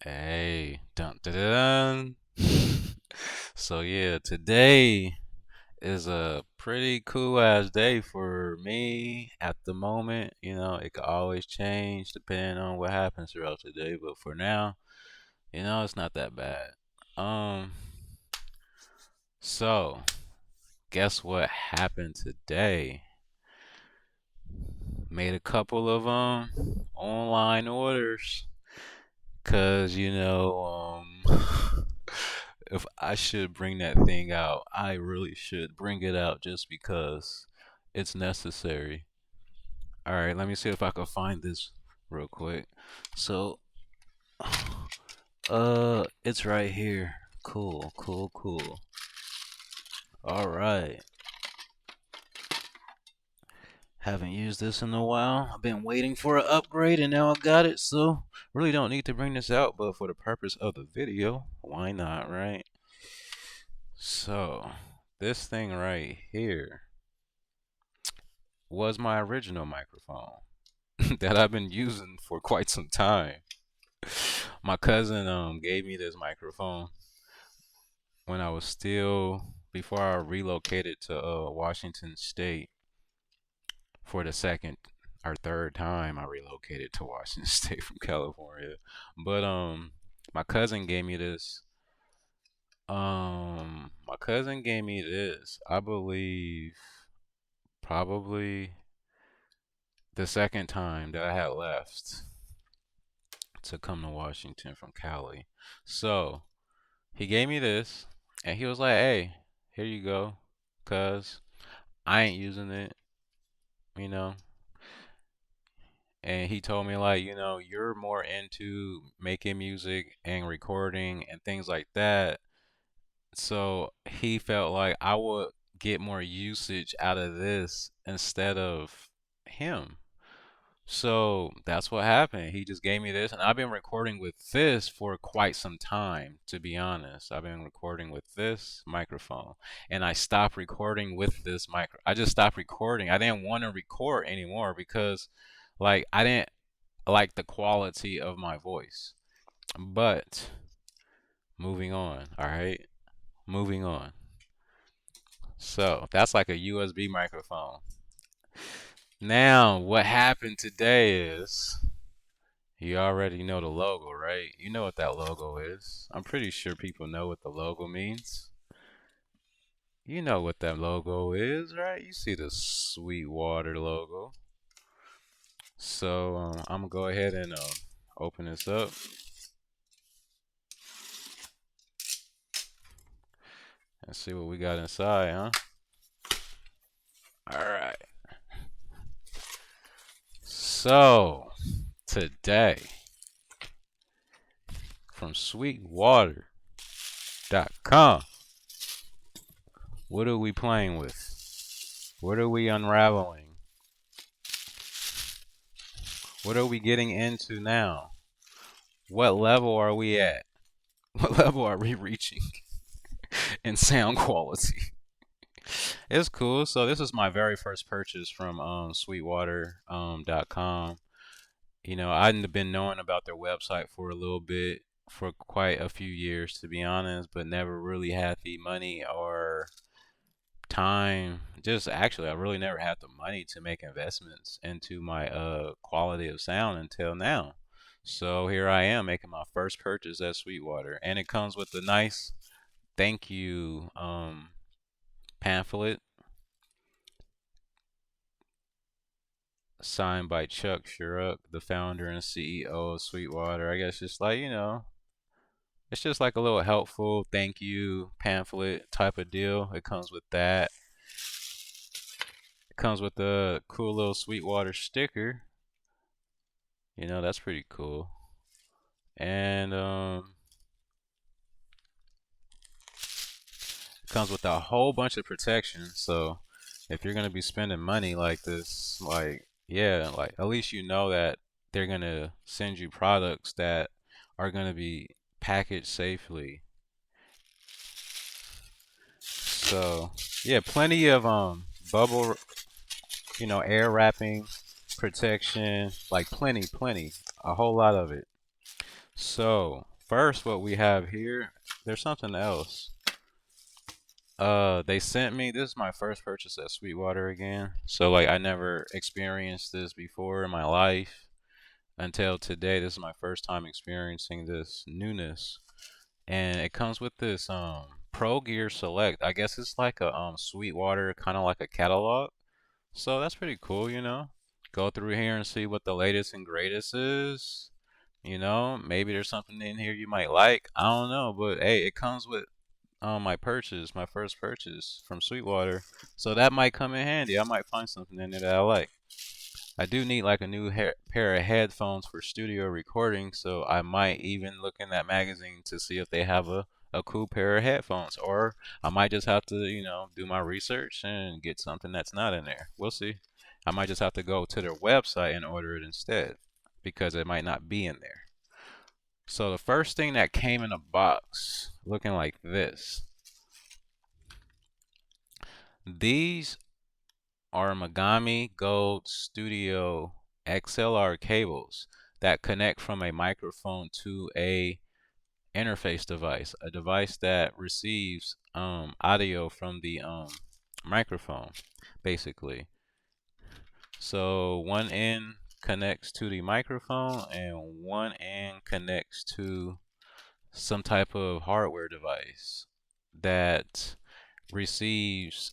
Hey, dun dun dun. So yeah, today is a pretty cool ass day for me at the moment. It could always change depending on what happens throughout the day, but for now, it's not that bad. Um, so guess what happened today? Made a couple of online orders. Cause if I should bring that thing out, I really should bring it out just because it's necessary. All right, let me see if I can find this real quick. So, it's right here. Cool, cool, cool. All right. Haven't used this in a while. I've been waiting for an upgrade and now I got it. So, really don't need to bring this out, but for the purpose of the video, why not, right? So, this thing right here was my original microphone that I've been using for quite some time. My cousin gave me this microphone when I was still before I relocated to Washington State for the second or third time I relocated to Washington State from California. But my cousin gave me this. My cousin gave me this, I believe, probably the second time that I had left to come to Washington from Cali. So he gave me this and he was like, hey, here you go. Cause I ain't using it, you know. And he told me like, you're more into making music and recording and things like that. So he felt like I would get more usage out of this instead of him. So that's what happened. He just gave me this, and I've been recording with this for quite some time, to be honest. I've been recording with this microphone, and I stopped recording with this micro. I just stopped recording. I didn't want to record anymore because, like, I didn't like the quality of my voice. But moving on, all right? Moving on. So that's like a USB microphone. Now, what happened today is you already know the logo, right? You know what that logo is. I'm pretty sure people know what the logo means. You know what that logo is, right? You see the Sweetwater logo. So I'm gonna go ahead and open this up and see what we got inside, huh? All right. So today from Sweetwater.com, what are we playing with? What are we unraveling? What are we getting into now? What level are we at? What level are we reaching in sound quality? It's cool. So this is my very first purchase from Sweetwater.com. I'd been knowing about their website for a little bit, for quite a few years, to be honest, but never really had the money or time. Just actually, I really never had the money to make investments into my quality of sound until now. So here I am making my first purchase at Sweetwater, and it comes with a nice thank you pamphlet signed by Chuck Shuruck, the founder and CEO of Sweetwater. I guess just like, it's just like a little helpful thank you pamphlet type of deal. It comes with that. It comes with a cool little Sweetwater sticker. That's pretty cool. And it comes with a whole bunch of protection. So if you're gonna be spending money like this, like yeah, like at least you know that they're gonna send you products that are gonna be packaged safely. So yeah, plenty of bubble, air wrapping, protection, like plenty, a whole lot of it. So first, what we have here, there's something else. They sent me, this is my first purchase at Sweetwater again. So like I never experienced this before in my life until today. This is my first time experiencing this newness. And it comes with this Pro Gear Select. I guess it's like a Sweetwater, kind of like a catalog. So that's pretty cool, you know. Go through here and see what the latest and greatest is. You know, maybe there's something in here you might like. I don't know, but hey, it comes with my purchase, my first purchase from Sweetwater. So that might come in handy. I might find something in there that I like. I do need like a new pair of headphones for studio recording, so I might even look in that magazine to see if they have a cool pair of headphones. Or I might just have to, you know, do my research and get something that's not in there. We'll see. I might just have to go to their website and order it instead because it might not be in there. So the first thing that came in a box looking like this. These are Megami Gold Studio XLR cables that connect from a microphone to a interface device, a device that receives audio from the microphone, basically. So one end connects to the microphone and one end connects to some type of hardware device that receives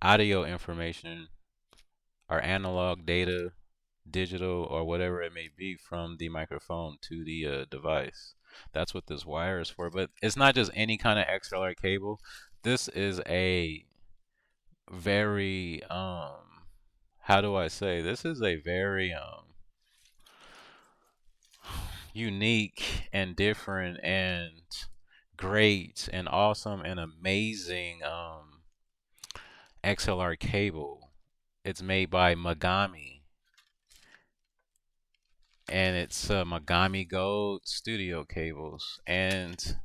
audio information or analog data, digital or whatever it may be from the microphone to the device. That's what this wire is for. But it's not just any kind of XLR cable. This is a very how do I say? This is a very unique and different and great and awesome and amazing XLR cable. It's made by Megami, and it's Megami Gold Studio cables, and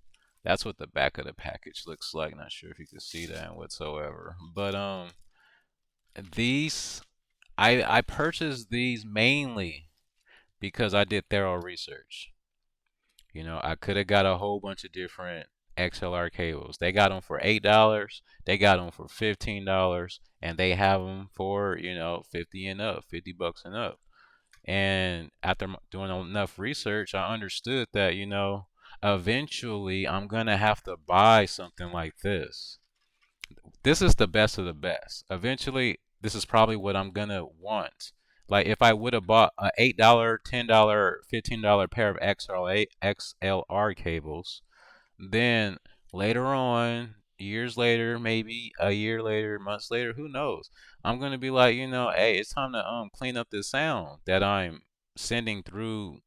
that's what the back of the package looks like. Not sure if you can see that whatsoever, but these I purchased these mainly because I did thorough research. You know, I could have got a whole bunch of different XLR cables. They got them for $8. They got them for $15, and they have them for, you know, 50 and up, $50 and up. And after doing enough research, I understood that, you know, eventually I'm gonna have to buy something like this. This is the best of the best. Eventually, this is probably what I'm gonna want. Like if I would have bought a $8, $10, $15 pair of XLR cables, then later on, years later, maybe a year later, months later, who knows? I'm gonna be like, you know, hey, it's time to clean up this sound that I'm sending through,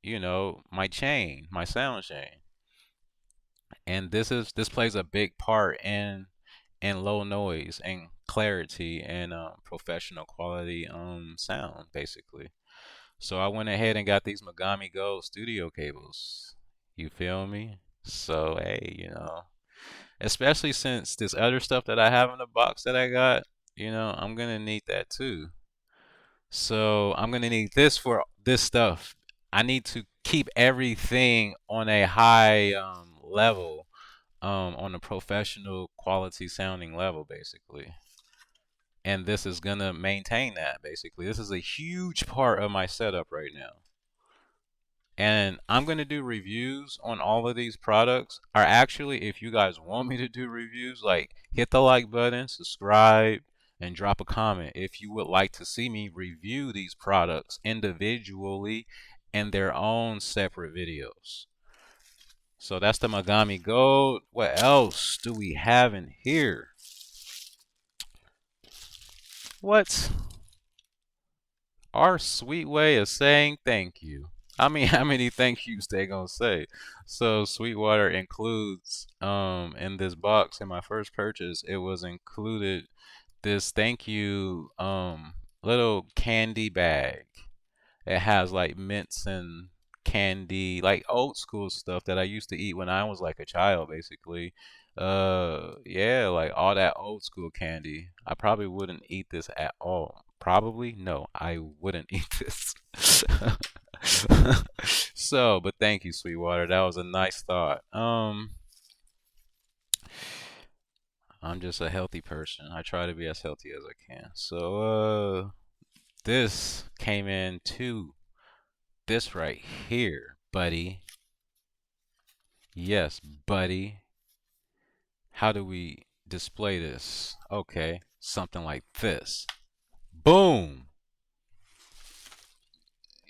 you know, my chain, my sound chain. And this plays a big part in low noise and clarity and professional quality sound basically. So I went ahead and got these Megami Gold studio cables. You feel me? So hey, you know, especially since this other stuff that I have in the box that I got, you know, I'm gonna need that too. So I'm gonna need this for this stuff. I need to keep everything on a high level, on a professional quality sounding level, basically. And this is gonna maintain that, basically. This is a huge part of my setup right now. And I'm going to do reviews on all of these products. Or actually, if you guys want me to do reviews, like hit the like button, subscribe, and drop a comment if you would like to see me review these products individually in their own separate videos. So that's the Megami Gold. What else do we have in here? What's our sweet way of saying thank you? I mean, how many thank yous they gonna say? So Sweetwater includes in this box in my first purchase, it was included this thank you little candy bag. It has like mints and candy, like old school stuff that I used to eat when I was like a child, basically. Yeah, like all that old school candy. I probably wouldn't eat this at all. Probably no, I wouldn't eat this. So, but thank you, Sweetwater. That was a nice thought. I'm just a healthy person. I try to be as healthy as I can. So, this came in to this right here, buddy. Yes, buddy. How do we display this? Okay, something like this. Boom.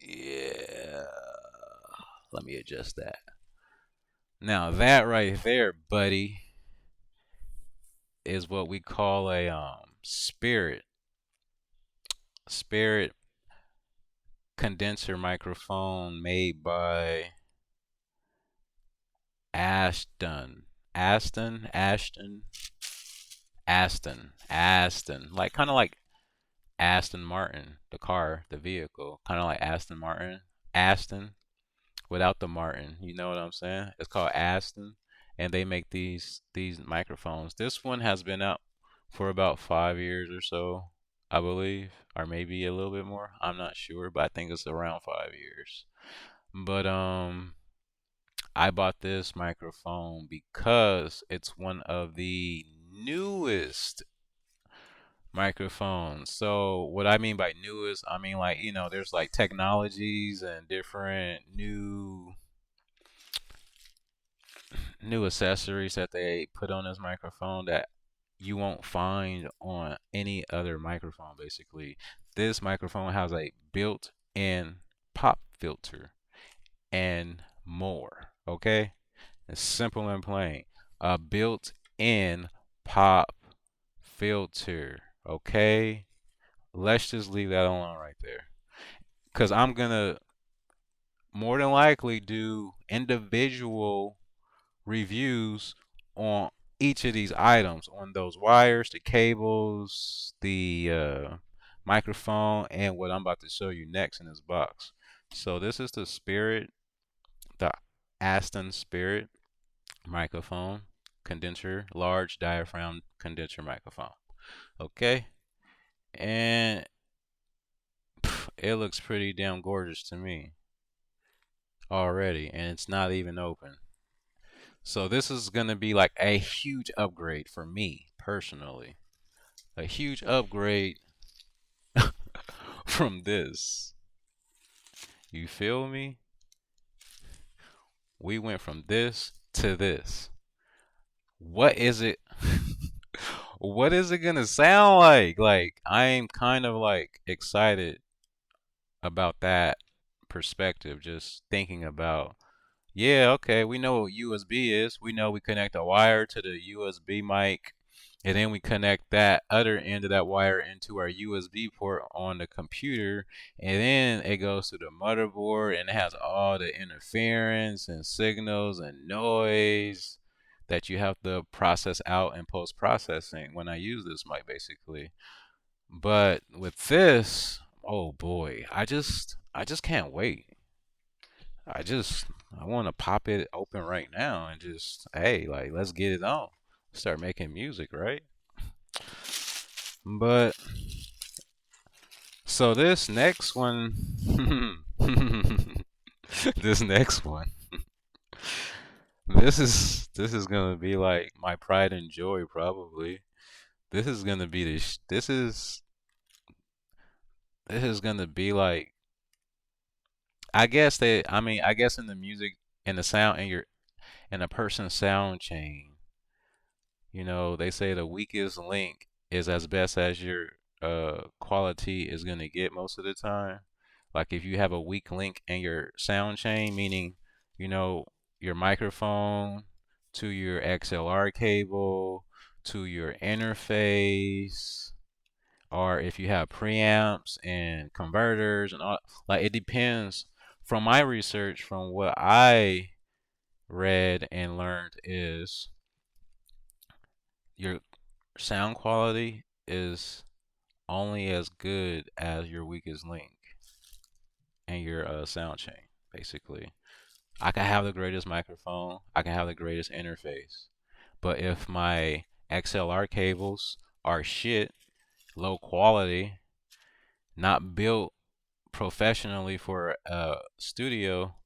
Yeah. Let me adjust that. Now that right there, buddy, is what we call a spirit condenser microphone made by Ashton. Aston. Like kind of like Aston Martin, the car, the vehicle, kind of like Aston Martin. Aston without the Martin. You know what I'm saying? It's called Aston, and they make these microphones. This one has been out for about 5 years or so, I believe, or maybe a little bit more. I'm not sure, but I think it's around 5 years. But I bought this microphone because it's one of the newest microphones. So what I mean by newest, I mean like, there's like technologies and different new accessories that they put on this microphone that you won't find on any other microphone basically. This microphone has a built-in pop filter and more, okay? It's simple and plain. A built-in pop filter, okay? Let's just leave that alone right there. Because I'm going to more than likely do individual reviews on each of these items, on those wires, the cables, the microphone, and what I'm about to show you next in this box. So this is the Aston Spirit microphone condenser, large diaphragm condenser microphone. Okay, and it looks pretty damn gorgeous to me already, and it's not even open. So this is gonna be like a huge upgrade for me personally. A huge upgrade from this. You feel me? We went from this to this. What is it? What is it gonna sound like? Like I'm kind of like excited about that perspective, just thinking about, yeah, okay, we know what USB is. We know we connect a wire to the USB mic, and then we connect that other end of that wire into our USB port on the computer, and then it goes to the motherboard, and it has all the interference and signals and noise that you have to process out in post processing when I use this mic, basically. But with this, oh boy, I just can't wait. I just I want to pop it open right now and just, hey, like let's get it on. Start making music, right? But so this next one this next one this is going to be like my pride and joy probably. This is going to be this is going to be like, I guess in the music and the sound in a person's sound chain. They say the weakest link is as best as your quality is gonna get most of the time. Like if you have a weak link in your sound chain, meaning, you know, your microphone to your XLR cable to your interface, or if you have preamps and converters and all, like it depends. From my research, from what I read and learned, is your sound quality is only as good as your weakest link in your sound chain, basically. I can have the greatest microphone, I can have the greatest interface, but if my XLR cables are shit, low quality, not built professionally for a studio,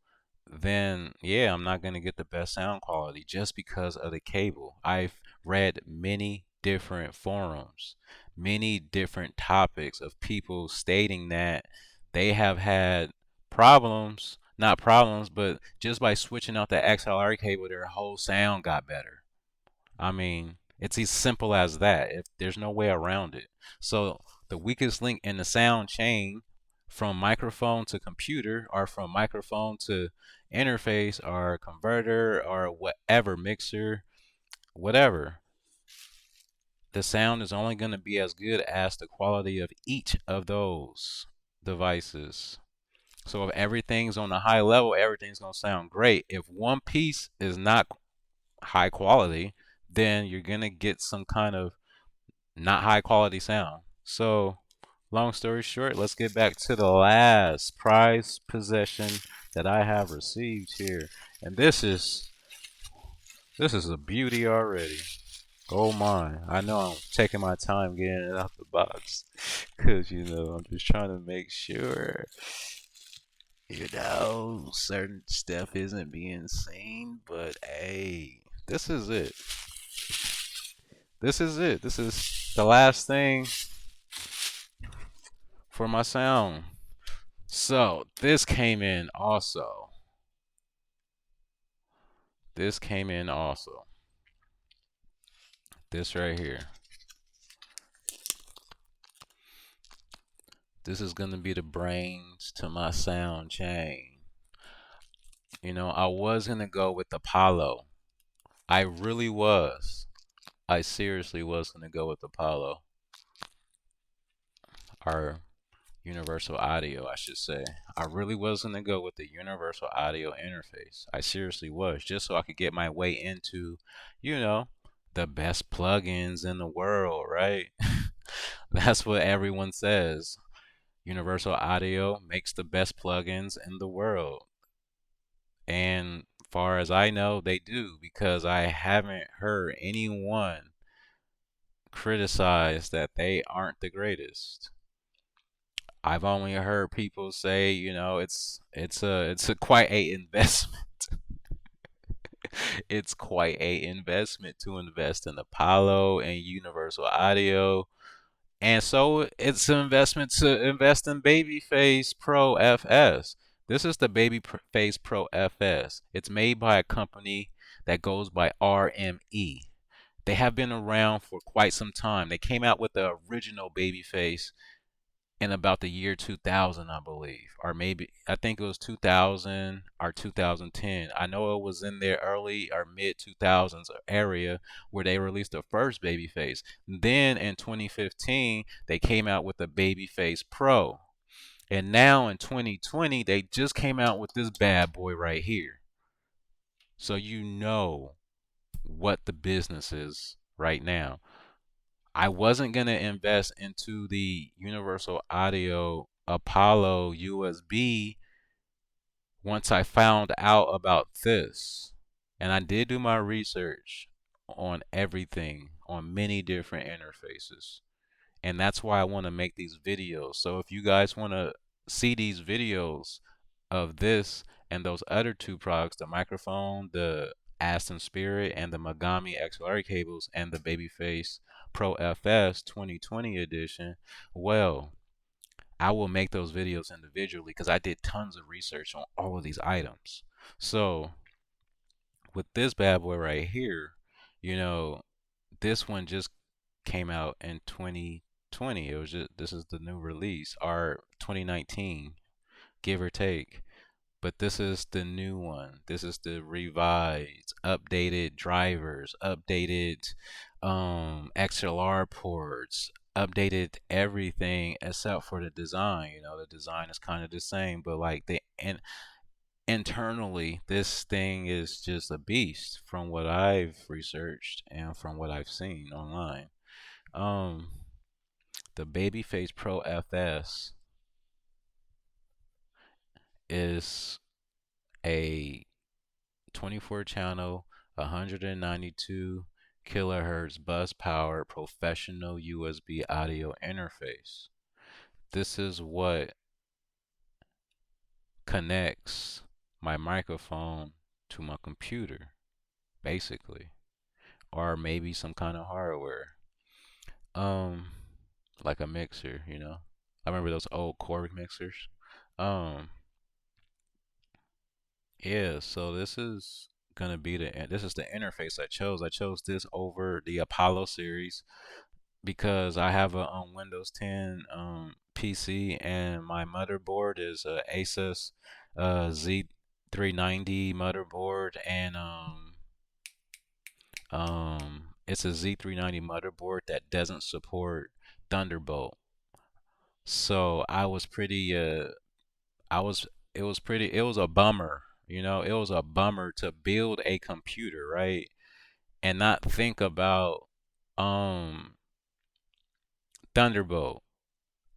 then yeah, I'm not going to get the best sound quality just because of the cable. I've read many different forums, many different topics of people stating that they have had problems, not problems, but just by switching out the XLR cable, their whole sound got better. I mean, it's as simple as that. If there's no way around it. So the weakest link in the sound chain from microphone to computer or from microphone to interface or converter or whatever mixer, whatever, the sound is only going to be as good as the quality of each of those devices. So if everything's on a high level, everything's going to sound great. If one piece is not high quality, then you're going to get some kind of not high quality sound. So, long story short, let's get back to the last prize possession that I have received here. And this is a beauty already. Oh my. I know I'm taking my time getting it out the box cuz I'm just trying to make sure certain stuff isn't being seen, but hey, this is it. This is it. This is the last thing for my sound. So this came in also. This came in also. This right here. This is gonna be the brains to my sound chain. I was gonna go with Apollo. I really was. I seriously was gonna go with Apollo. Or Universal Audio, I should say. I really was gonna go with the Universal Audio interface. I seriously was, just so I could get my way into, you know, the best plugins in the world, right? That's what everyone says. Universal Audio makes the best plugins in the world. And far as I know, they do because I haven't heard anyone criticize that they aren't the greatest. I've only heard people say, it's a quite a investment. It's quite a investment to invest in Apollo and Universal Audio. And so it's an investment to invest in Babyface Pro FS. This is the Babyface Pro FS. It's made by a company that goes by RME. They have been around for quite some time. They came out with the original Babyface in about the year 2000, I believe, or maybe I think it was 2000 or 2010. I know it was in their early or mid 2000s area where they released the first Babyface. Then in 2015, they came out with the Babyface Pro. And now in 2020, they just came out with this bad boy right here. So you know what the business is right now. I wasn't going to invest into the Universal Audio Apollo USB once I found out about this. And I did do my research on everything, on many different interfaces. And that's why I want to make these videos. So if you guys want to see these videos of this and those other two products, the microphone, the Aston Spirit, and the Megami XLR cables, and the Babyface Pro FS 2020 edition, well, I will make those videos individually because I did tons of research on all of these items. So with this bad boy right here, you know, this one just came out in 2020. It was just this is the new release, or 2019, give or take. But this is the new one. This is the revised, updated drivers, updated XLR ports, updated everything except for the design. The design is kind of the same, but like internally, this thing is just a beast from what I've researched and from what I've seen online. Um, the Babyface Pro FS is a 24 channel, 192 kilohertz bus powered professional USB audio interface. This is what connects my microphone to my computer, basically, or maybe some kind of hardware. Um, like a mixer, you know. I remember those old Korg mixers. Um, yeah, so this is gonna be this is the interface I chose. I chose this over the Apollo series because I have a Windows 10 PC and my motherboard is a Asus Z390 motherboard and it's a Z390 motherboard that doesn't support Thunderbolt. So I was pretty I was it was pretty it was a bummer, you know, it was a bummer to build a computer, right? And not think about um Thunderbolt.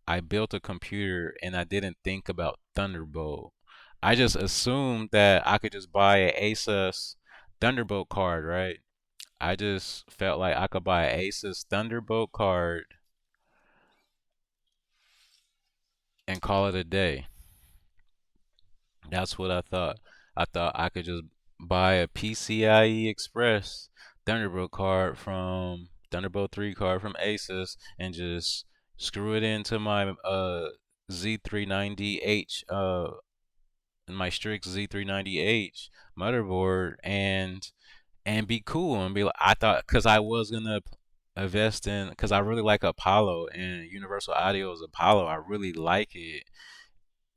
I built a computer and I didn't think about Thunderbolt. I just assumed that I could just buy an Asus Thunderbolt card, right? I just felt like I could buy an Asus Thunderbolt card and call it a day. That's what I thought. I thought I could just buy a PCIe Express Thunderbolt card from Thunderbolt 3 card from Asus and just screw it into my Z390H my Strix Z390H motherboard and be cool and be like I thought cuz I was going to invest in cuz I really like Apollo and Universal Audio's Apollo. I really like it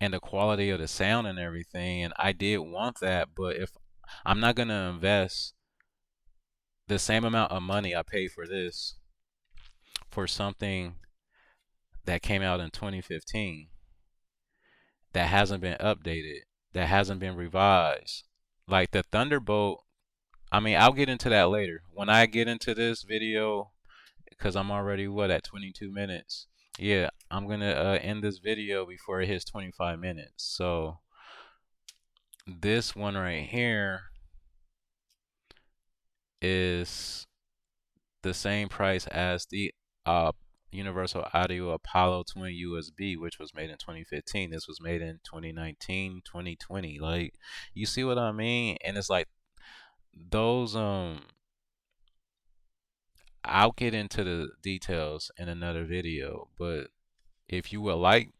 and the quality of the sound and everything. And I did want that, but if I'm not gonna invest the same amount of money I paid for this for something that came out in 2015 that hasn't been updated, that hasn't been revised, like the Thunderbolt. I mean, I'll get into that later. When I get into this video, because I'm already what at 22 minutes. Yeah, I'm gonna end this video before it hits 25 minutes. So this one right here is the same price as the uh, Universal Audio Apollo Twin USB, which was made in 2015. This was made in 2019, 2020. Like, you see what I mean? And it's like those I'll get into the details in another video, but if you would like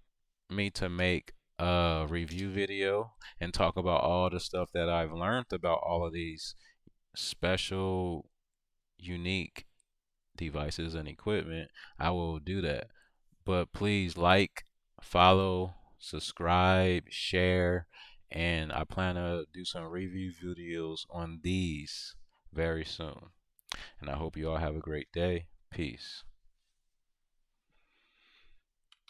me to make a review video and talk about all the stuff that I've learned about all of these special, unique devices and equipment, I will do that. But please like, follow, subscribe, share, and I plan to do some review videos on these very soon. And I hope you all have a great day. Peace.